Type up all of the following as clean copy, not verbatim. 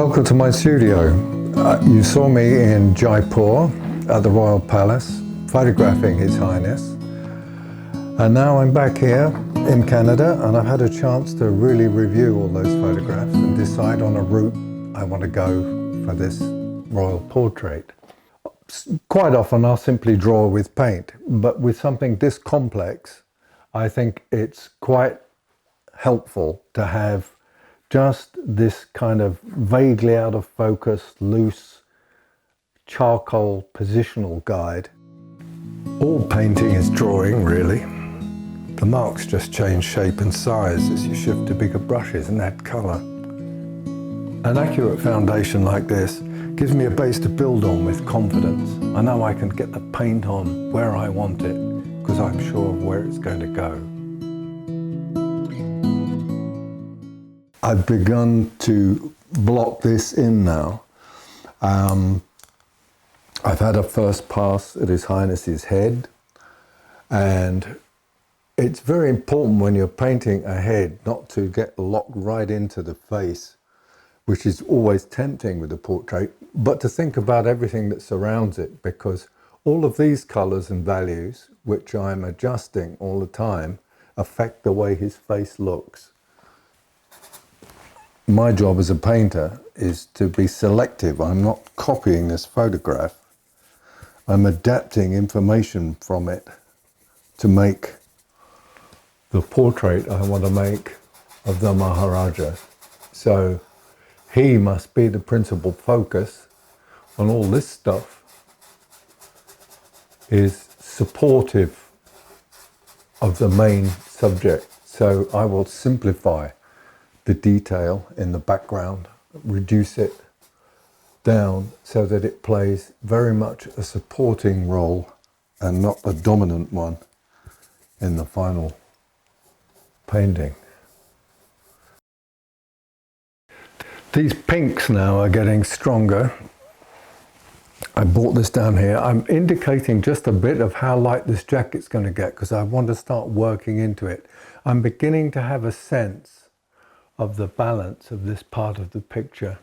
Welcome to my studio. You saw me in Jaipur at the Royal Palace photographing His Highness, and now I'm back here in Canada, and I've had a chance to really review all those photographs and decide on a route I want to go for this royal portrait. Quite often I'll simply draw with paint, but with something this complex I think it's quite helpful to have just this kind of vaguely out of focus, loose charcoal positional guide. All painting is drawing, really. The marks just change shape and size as you shift to bigger brushes and add colour. An accurate foundation like this gives me a base to build on with confidence. I know I can get the paint on where I want it because I'm sure of where it's going to go. I've begun to block this in now. I've had a first pass at His Highness's head, and it's very important when you're painting a head not to get locked right into the face, which is always tempting with a portrait, but to think about everything that surrounds it, because all of these colours and values, which I'm adjusting all the time, affect the way his face looks. My job as a painter is to be selective. I'm not copying this photograph. I'm adapting information from it to make the portrait I want to make of the Maharaja. So he must be the principal focus, and all this stuff is supportive of the main subject. So I will simplify the detail in the background, reduce it down so that it plays very much a supporting role and not a dominant one in the final painting. These pinks now are getting stronger. I brought this down here. I'm indicating just a bit of how light this jacket's going to get because I want to start working into it. I'm beginning to have a sense of the balance of this part of the picture.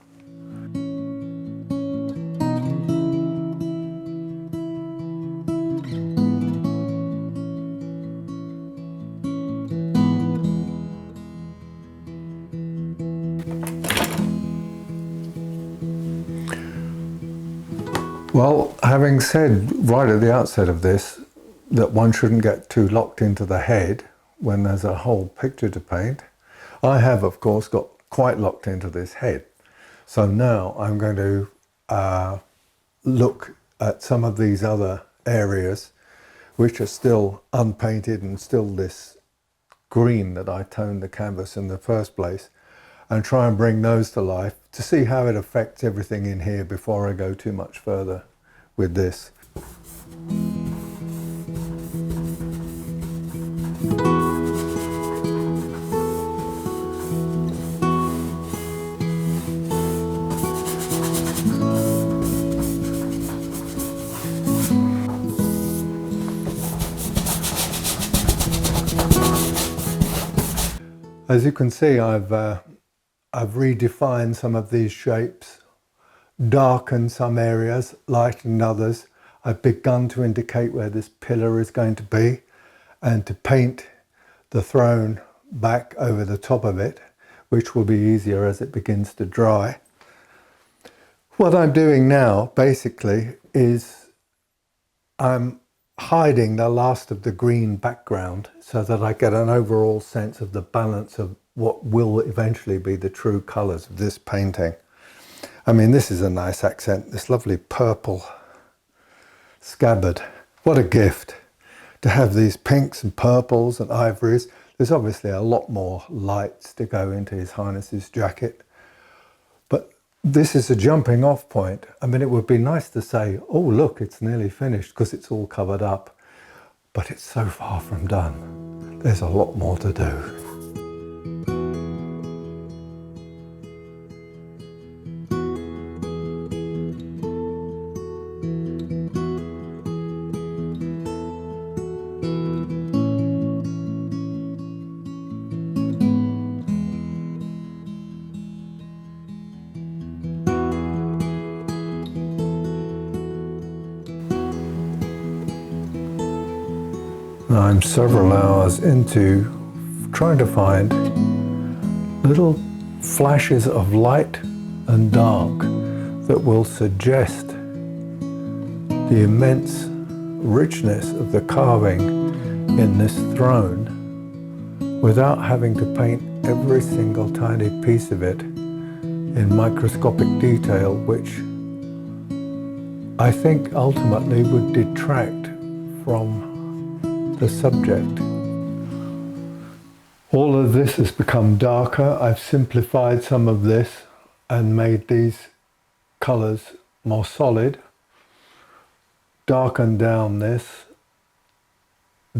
Well, having said right at the outset of this that one shouldn't get too locked into the head when there's a whole picture to paint, I have, of course, got quite locked into this head. So now I'm going to look at some of these other areas which are still unpainted and still this green that I toned the canvas in the first place, and try and bring those to life to see how it affects everything in here before I go too much further with this. As you can see, I've redefined some of these shapes, darkened some areas, lightened others. I've begun to indicate where this pillar is going to be and to paint the throne back over the top of it, which will be easier as it begins to dry. What I'm doing now, basically, is I'm hiding the last of the green background so that I get an overall sense of the balance of what will eventually be the true colours of this painting. I mean, this is a nice accent, this lovely purple scabbard. What a gift to have these pinks and purples and ivories. There's obviously a lot more lights to go into His Highness's jacket, but this is a jumping off point. I mean, it would be nice to say, oh look, it's nearly finished because it's all covered up, but it's so far from done. There's a lot more to do. I'm several hours into trying to find little flashes of light and dark that will suggest the immense richness of the carving in this throne without having to paint every single tiny piece of it in microscopic detail, which I think ultimately would detract from the subject. All of this has become darker. I've simplified some of this and made these colours more solid, darkened down this,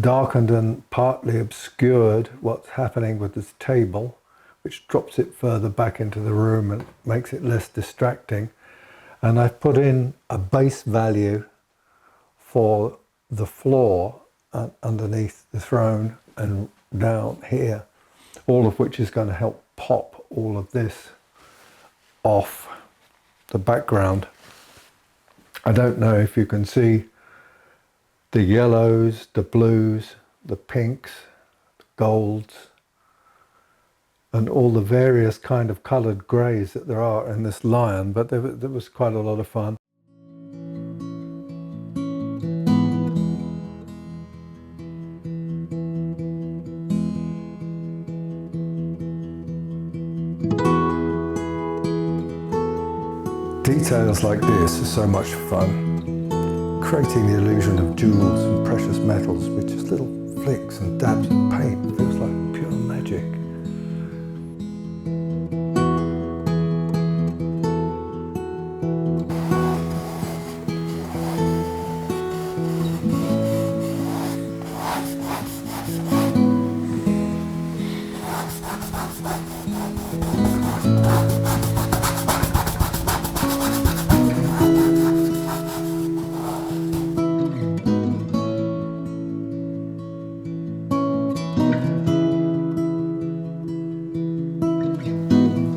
darkened and partly obscured what's happening with this table, which drops it further back into the room and makes it less distracting. And I've put in a base value for the floor underneath the throne and down here, all of which is going to help pop all of this off the background. I don't know if you can see the yellows, the blues, the pinks, the golds, and all the various kind of coloured greys that there are in this lion, but there was quite a lot of fun. Details like this are so much fun, creating the illusion of jewels and precious metals with just little flicks and dabs of paint. It feels like pure magic.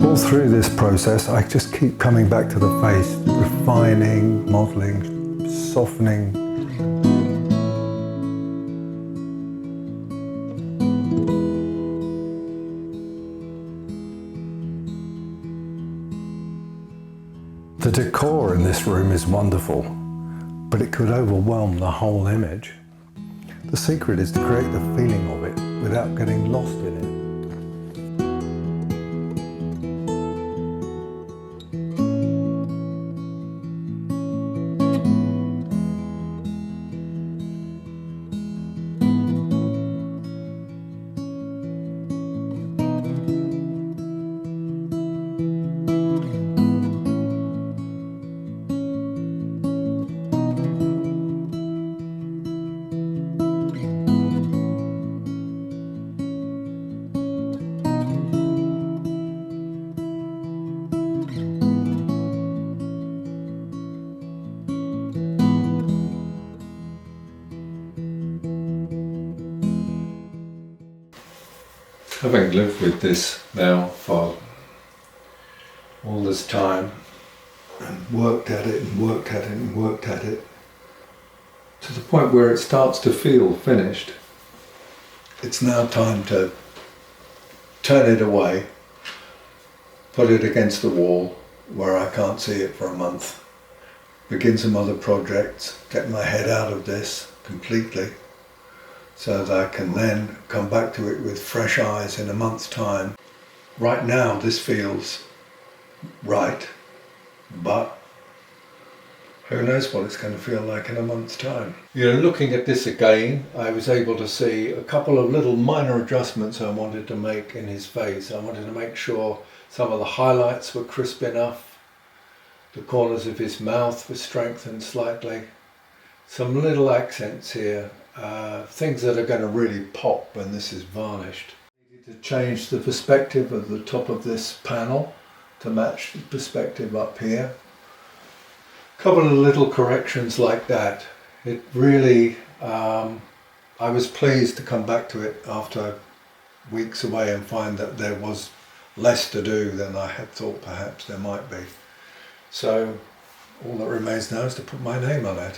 All through this process, I just keep coming back to the face, refining, modelling, softening. The decor in this room is wonderful, but it could overwhelm the whole image. The secret is to create the feeling of it without getting lost in it. Having lived with this now for all this time and worked at it and worked at it and worked at it to the point where it starts to feel finished, it's now time to turn it away, put it against the wall where I can't see it for a month, begin some other projects, get my head out of this completely, so that I can then come back to it with fresh eyes in a month's time. Right now this feels right, but who knows what it's going to feel like in a month's time. You know, looking at this again, I was able to see a couple of little minor adjustments I wanted to make in his face. I wanted to make sure some of the highlights were crisp enough, the corners of his mouth were strengthened slightly, some little accents here. Things that are going to really pop when this is varnished. I need to change the perspective of the top of this panel to match the perspective up here. A couple of little corrections like that. It really, I was pleased to come back to it after weeks away and find that there was less to do than I had thought perhaps there might be. So all that remains now is to put my name on it.